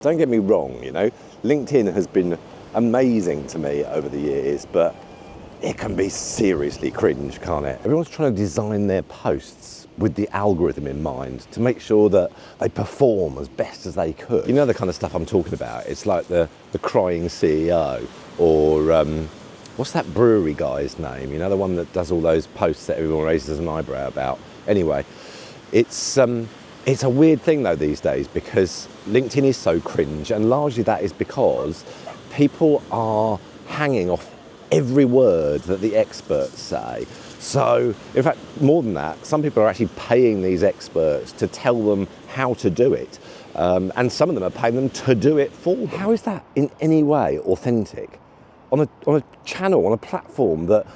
Don't get me wrong, you know, LinkedIn has been amazing to me over the years, but it can be seriously cringe, can't it? Everyone's trying to design their posts with the algorithm in mind to make sure that they perform as best as they could. You know the kind of stuff I'm talking about? It's like the crying CEO, or what's that brewery guy's name? You know, the one that does all those posts that everyone raises an eyebrow about. Anyway, it's a weird thing though these days, because LinkedIn is so cringe, and largely that is because people are hanging off every word that the experts say. So, in fact, more than that, some people are actually paying these experts to tell them how to do it. And some of them are paying them to do it for them. How is that in any way authentic? On a channel, on a platform that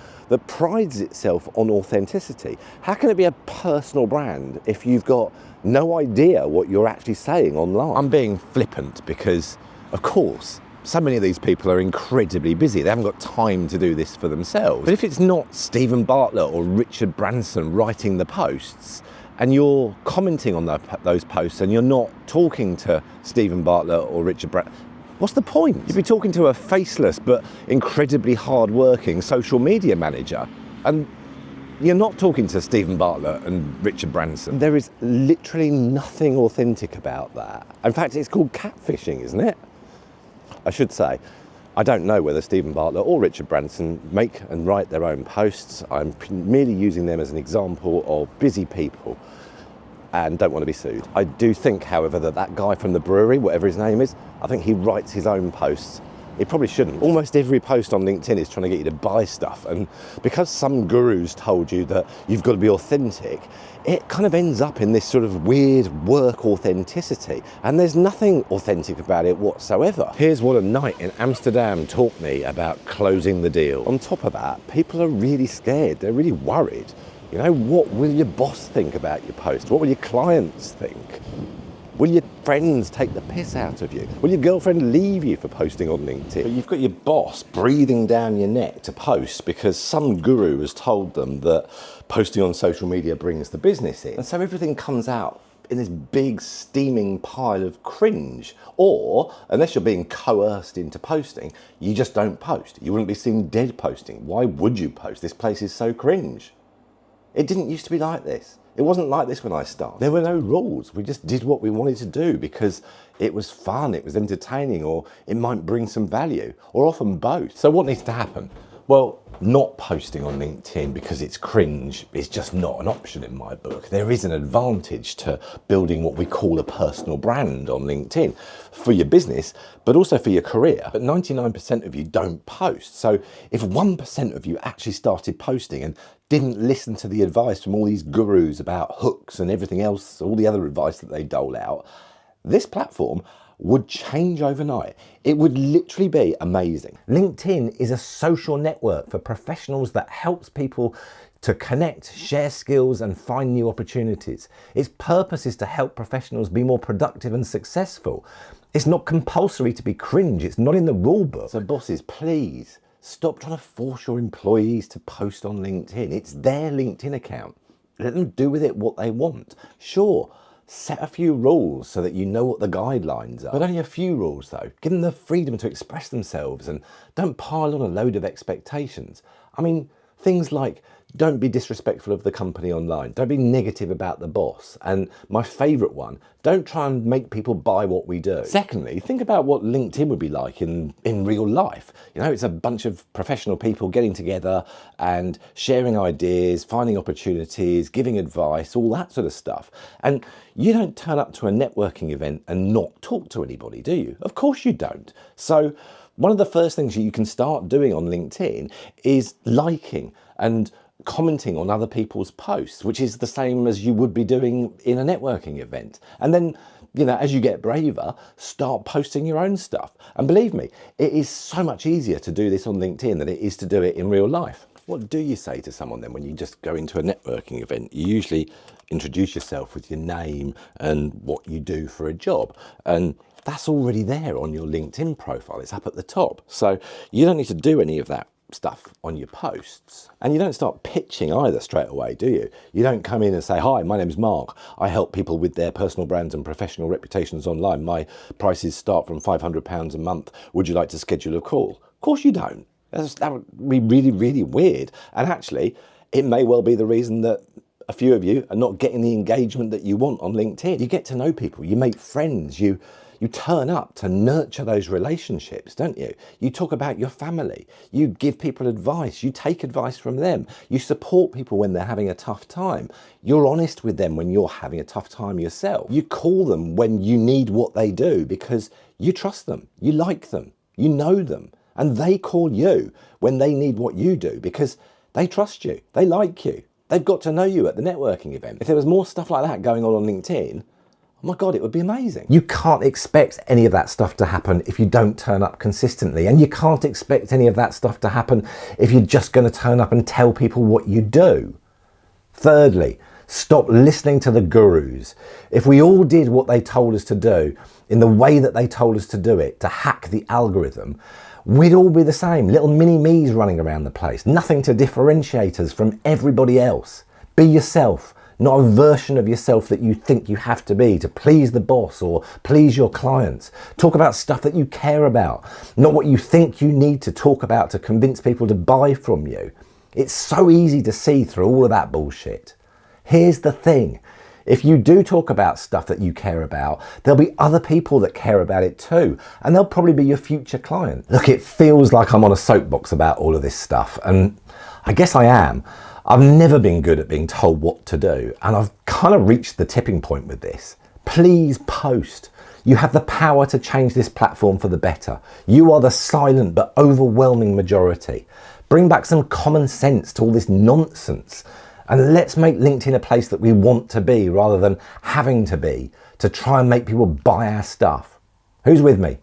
prides itself on authenticity, how can it be a personal brand if you've got no idea what you're actually saying online? I'm being flippant because, of course, so many of these people are incredibly busy. They haven't got time to do this for themselves. But if it's not Stephen Bartlett or Richard Branson writing the posts, and you're commenting on those posts, and you're not talking to Stephen Bartlett or Richard Branson, what's the point? You'd be talking to a faceless but incredibly hard-working social media manager, and you're not talking to Stephen Bartlett and Richard Branson. There is literally nothing authentic about that. In fact, it's called catfishing, isn't it? I should say, I don't know whether Stephen Bartlett or Richard Branson make and write their own posts. I'm merely using them as an example of busy people and don't want to be sued. I do think, however, that guy from the brewery, whatever his name is, I think he writes his own posts. He probably shouldn't. Almost every post on LinkedIn is trying to get you to buy stuff, and because some gurus told you that you've got to be authentic, it kind of ends up in this sort of weird work authenticity, and there's nothing authentic about it whatsoever. Here's what a night in Amsterdam taught me about closing the deal. On top of that, people are really scared. They're really worried. You know, what will your boss think about your post? What will your clients think? Will your friends take the piss out of you? Will your girlfriend leave you for posting on LinkedIn? But you've got your boss breathing down your neck to post because some guru has told them that posting on social media brings the business in. And so everything comes out in this big steaming pile of cringe. Or, unless you're being coerced into posting, you just don't post. You wouldn't be seen dead posting. Why would you post? This place is so cringe. It didn't used to be like this. It wasn't like this when I started. There were no rules. We just did what we wanted to do because it was fun, it was entertaining, or it might bring some value, or often both. So what needs to happen? Well, not posting on LinkedIn because it's cringe is just not an option in my book. There is an advantage to building what we call a personal brand on LinkedIn for your business, but also for your career. But 99% of you don't post. So if 1% of you actually started posting and didn't listen to the advice from all these gurus about hooks and everything else, all the other advice that they dole out, this platform would change overnight. It would literally be amazing. LinkedIn is a social network for professionals that helps people to connect, share skills, and find new opportunities. Its purpose is to help professionals be more productive and successful. It's not compulsory to be cringe. It's not in the rule book. So bosses, please stop trying to force your employees to post on LinkedIn. It's their LinkedIn account. Let them do with it what they want. Sure, set a few rules so that you know what the guidelines are. But only a few rules though. Give them the freedom to express themselves and don't pile on a load of expectations. I mean, things like don't be disrespectful of the company online. Don't be negative about the boss. And my favorite one, don't try and make people buy what we do. Secondly, think about what LinkedIn would be like in real life. You know, it's a bunch of professional people getting together and sharing ideas, finding opportunities, giving advice, all that sort of stuff. And you don't turn up to a networking event and not talk to anybody, do you? Of course you don't. So one of the first things you can start doing on LinkedIn is liking and commenting on other people's posts, which is the same as you would be doing in a networking event. And then, you know, as you get braver, start posting your own stuff. And believe me, it is so much easier to do this on LinkedIn than it is to do it in real life. What do you say to someone then when you just go into a networking event? You usually introduce yourself with your name and what you do for a job. And that's already there on your LinkedIn profile. It's up at the top. So you don't need to do any of that stuff on your posts. And you don't start pitching either straight away, do you? You don't come in and say, hi, my name's Mark. I help people with their personal brands and professional reputations online. My prices start from £500 a month. Would you like to schedule a call? Of course you don't. That would be really, really weird. And actually, it may well be the reason that a few of you are not getting the engagement that you want on LinkedIn. You get to know people, you make friends, you turn up to nurture those relationships, don't you? You talk about your family, you give people advice, you take advice from them, you support people when they're having a tough time, you're honest with them when you're having a tough time yourself. You call them when you need what they do because you trust them, you like them, you know them, and they call you when they need what you do because they trust you, they like you, they've got to know you at the networking event. If there was more stuff like that going on LinkedIn, oh my God, it would be amazing. You can't expect any of that stuff to happen if you don't turn up consistently. And you can't expect any of that stuff to happen if you're just going to turn up and tell people what you do. Thirdly, stop listening to the gurus. If we all did what they told us to do in the way that they told us to do it, to hack the algorithm, we'd all be the same, little mini-me's running around the place. Nothing to differentiate us from everybody else. Be yourself. Not a version of yourself that you think you have to be to please the boss or please your clients. Talk about stuff that you care about, not what you think you need to talk about to convince people to buy from you. It's so easy to see through all of that bullshit. Here's the thing. If you do talk about stuff that you care about, there'll be other people that care about it too, and they'll probably be your future client. Look, it feels like I'm on a soapbox about all of this stuff, and I guess I am. I've never been good at being told what to do, and I've kind of reached the tipping point with this. Please post. You have the power to change this platform for the better. You are the silent but overwhelming majority. Bring back some common sense to all this nonsense, and let's make LinkedIn a place that we want to be rather than having to be to try and make people buy our stuff. Who's with me?